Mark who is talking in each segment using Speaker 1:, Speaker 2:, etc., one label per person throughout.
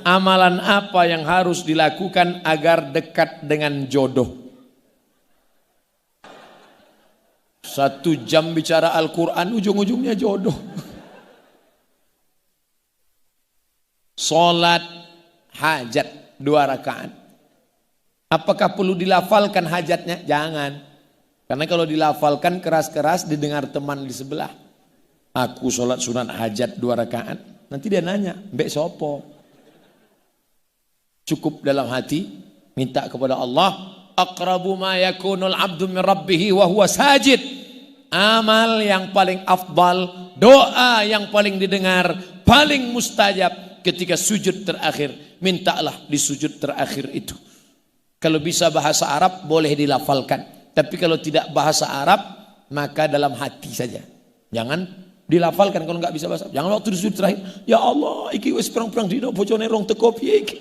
Speaker 1: amalan apa yang harus dilakukan agar dekat dengan jodoh? 1 jam bicara Al-Quran, ujung-ujungnya jodoh. Salat hajat 2 rakaat. Apakah perlu dilafalkan hajatnya? Jangan. Karena kalau dilafalkan keras-keras didengar teman di sebelah. Aku sholat sunat hajat 2 rakaat. Nanti dia nanya, mbek sopo? Cukup dalam hati, minta kepada Allah. Aqrabu ma yakunul abdu min rabbihi wa huwa sajid. Amal yang paling afdal, doa yang paling didengar, paling mustajab ketika sujud terakhir. Mintalah di sujud terakhir itu. Kalau bisa bahasa Arab boleh dilafalkan. Tapi kalau tidak bahasa Arab, maka dalam hati saja. Jangan dilafalkan kalau nggak bisa bahasa. Jangan waktu di sujud terakhir, ya Allah, iki wis perang-perang dino bojone rong teko piye iki.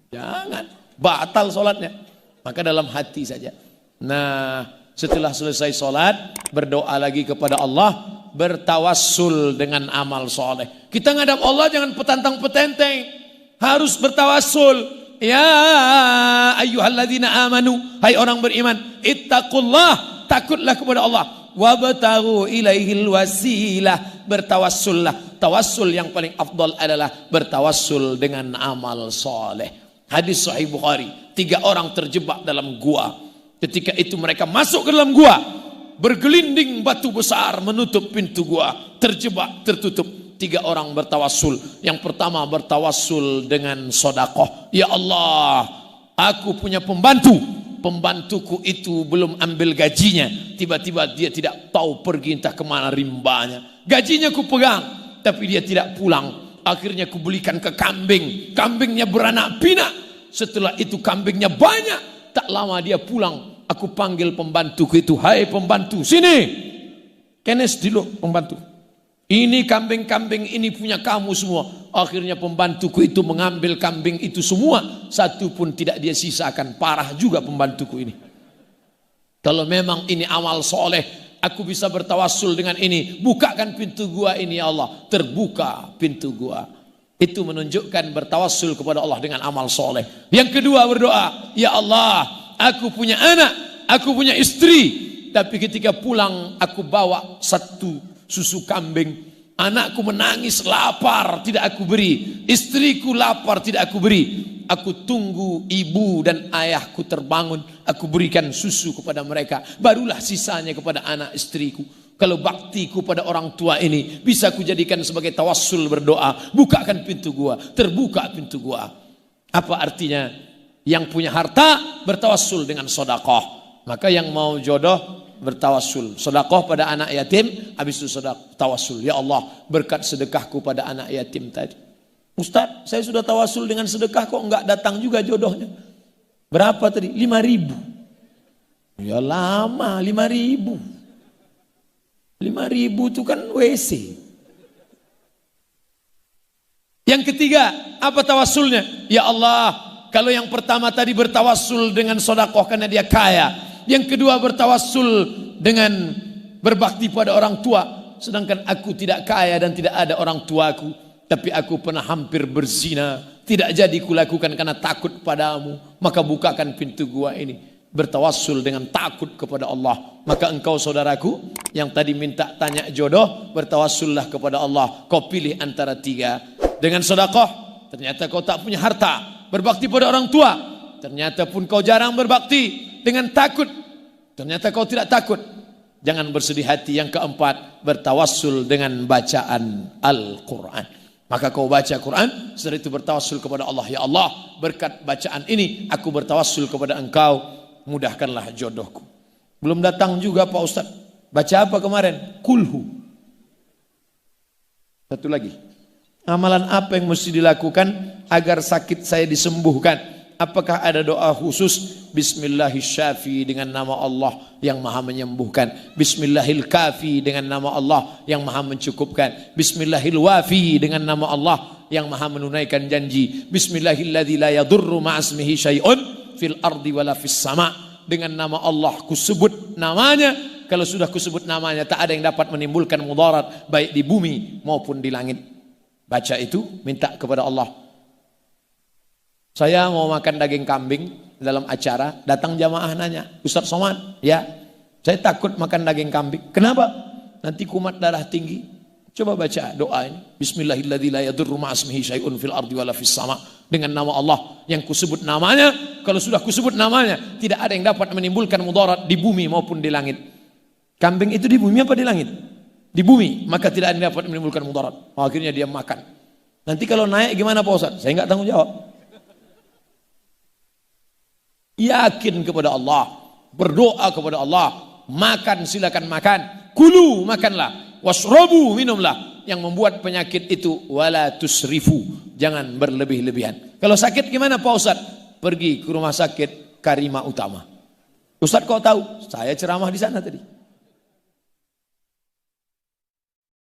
Speaker 1: Jangan, batal sholatnya. Maka dalam hati saja. Nah, setelah selesai sholat, berdoa lagi kepada Allah, bertawassul dengan amal soleh. Kita ngadap Allah jangan petantang-petenteng, harus bertawassul. Ya ayyuhalladzina amanu, hai orang beriman, ittaqullah, takutlah kepada Allah, wabtaghu ilaihil wasilah, bertawassullah. Tawassul yang paling afdal adalah bertawassul dengan amal soleh. Hadis Sahih Bukhari, 3 orang terjebak dalam gua. Ketika itu mereka masuk ke dalam gua, bergelinding batu besar menutup pintu gua, terjebak, tertutup. 3 orang bertawassul. Yang pertama bertawassul dengan sedekah. Ya Allah, aku punya pembantu. Pembantuku itu belum ambil gajinya. Tiba-tiba dia tidak tahu pergi entah kemana rimbanya. Gajinya ku pegang, tapi dia tidak pulang. Akhirnya ku belikan ke kambing. Kambingnya beranak pinak. Setelah itu kambingnya banyak. Tak lama dia pulang. Aku panggil pembantuku itu, hai pembantu, sini. Kenes dulu pembantu. Ini kambing-kambing ini punya kamu semua. Akhirnya pembantuku itu mengambil kambing itu semua. Satu pun tidak dia sisakan. Parah juga pembantuku ini. Kalau memang ini amal soleh, aku bisa bertawassul dengan ini. Bukakan pintu gua ini ya Allah. Terbuka pintu gua. Itu menunjukkan bertawassul kepada Allah dengan amal soleh. Yang kedua berdoa, ya Allah, aku punya anak, aku punya istri. Tapi ketika pulang aku bawa 1 susu kambing. Anakku menangis lapar, tidak aku beri. Istriku lapar, tidak aku beri. Aku tunggu ibu dan ayahku terbangun, aku berikan susu kepada mereka. Barulah sisanya kepada anak istriku. Kalau baktiku pada orang tua ini bisa kujadikan sebagai tawassul berdoa. Bukakan pintu gua, terbuka pintu gua. Apa artinya? Yang punya harta bertawassul dengan sedekah. Maka yang mau jodoh bertawassul, sedekah pada anak yatim, habis itu sedekah tawassul. Ya Allah, berkat sedekahku pada anak yatim tadi. Ustaz, saya sudah tawassul dengan sedekah kok enggak datang juga jodohnya. Berapa tadi? 5.000. Ya lama 5.000. 5.000 itu kan WC. Yang ketiga, apa tawassulnya? Ya Allah, kalau yang pertama tadi bertawassul dengan sedekah karena dia kaya. Yang kedua bertawassul dengan berbakti pada orang tua. Sedangkan aku tidak kaya dan tidak ada orang tuaku. Tapi aku pernah hampir berzina. Tidak jadi kulakukan karena takut padamu. Maka bukakan pintu gua ini. Bertawassul dengan takut kepada Allah. Maka engkau saudaraku yang tadi minta tanya jodoh, bertawassullah kepada Allah. Kau pilih antara 3. Dengan sedekah, ternyata kau tak punya harta. Berbakti pada orang tua, ternyata pun kau jarang berbakti. Dengan takut, ternyata kau tidak takut. Jangan bersedih hati. Yang keempat, bertawassul dengan bacaan Al-Quran. Maka kau baca Quran, setelah itu bertawassul kepada Allah. Ya Allah, berkat bacaan ini aku bertawassul kepada engkau, mudahkanlah jodohku. Belum datang juga Pak Ustaz. Baca apa kemarin? Kulhu. Satu lagi, amalan apa yang mesti dilakukan agar sakit saya disembuhkan? Apakah ada doa khusus? Bismillahirrahmanirrahim dengan nama Allah yang maha menyembuhkan. Bismillahirrahmanirrahim dengan nama Allah yang maha mencukupkan. Bismillahirrahmanirrahim dengan nama Allah yang maha menunaikan janji. Bismillahilladzi la yadurru ma'asmihi syai'un fil ardi wala fis sama. Dengan nama Allah kusebut namanya. Kalau sudah kusebut namanya, tak ada yang dapat menimbulkan mudarat baik di bumi maupun di langit. Baca itu, minta kepada Allah. Saya mau makan daging kambing dalam acara, datang jamaah nanya, Ustaz Somad, ya, saya takut makan daging kambing. Kenapa? Nanti kumat darah tinggi. Coba baca doa ini. Bismillahirrahmanirrahim. La yadurru ma'asmihi syai'un fil ardi wala fis sama. Dengan nama Allah yang kusebut namanya, kalau sudah kusebut namanya, tidak ada yang dapat menimbulkan mudarat di bumi maupun di langit. Kambing itu di bumi apa di langit? Di bumi, maka tidak ada yang dapat menimbulkan mudarat. Akhirnya dia makan. Nanti kalau naik gimana Pak Ustaz? Saya enggak tanggung jawab. Yakin kepada Allah, berdoa kepada Allah, makan silakan makan, kulu makanlah, wasrobu minumlah. Yang membuat penyakit itu wala tusrifu, jangan berlebih-lebihan. Kalau sakit gimana Pak Ustaz? Pergi ke rumah sakit Karima Utama. Ustaz kok tahu? Saya ceramah di sana tadi.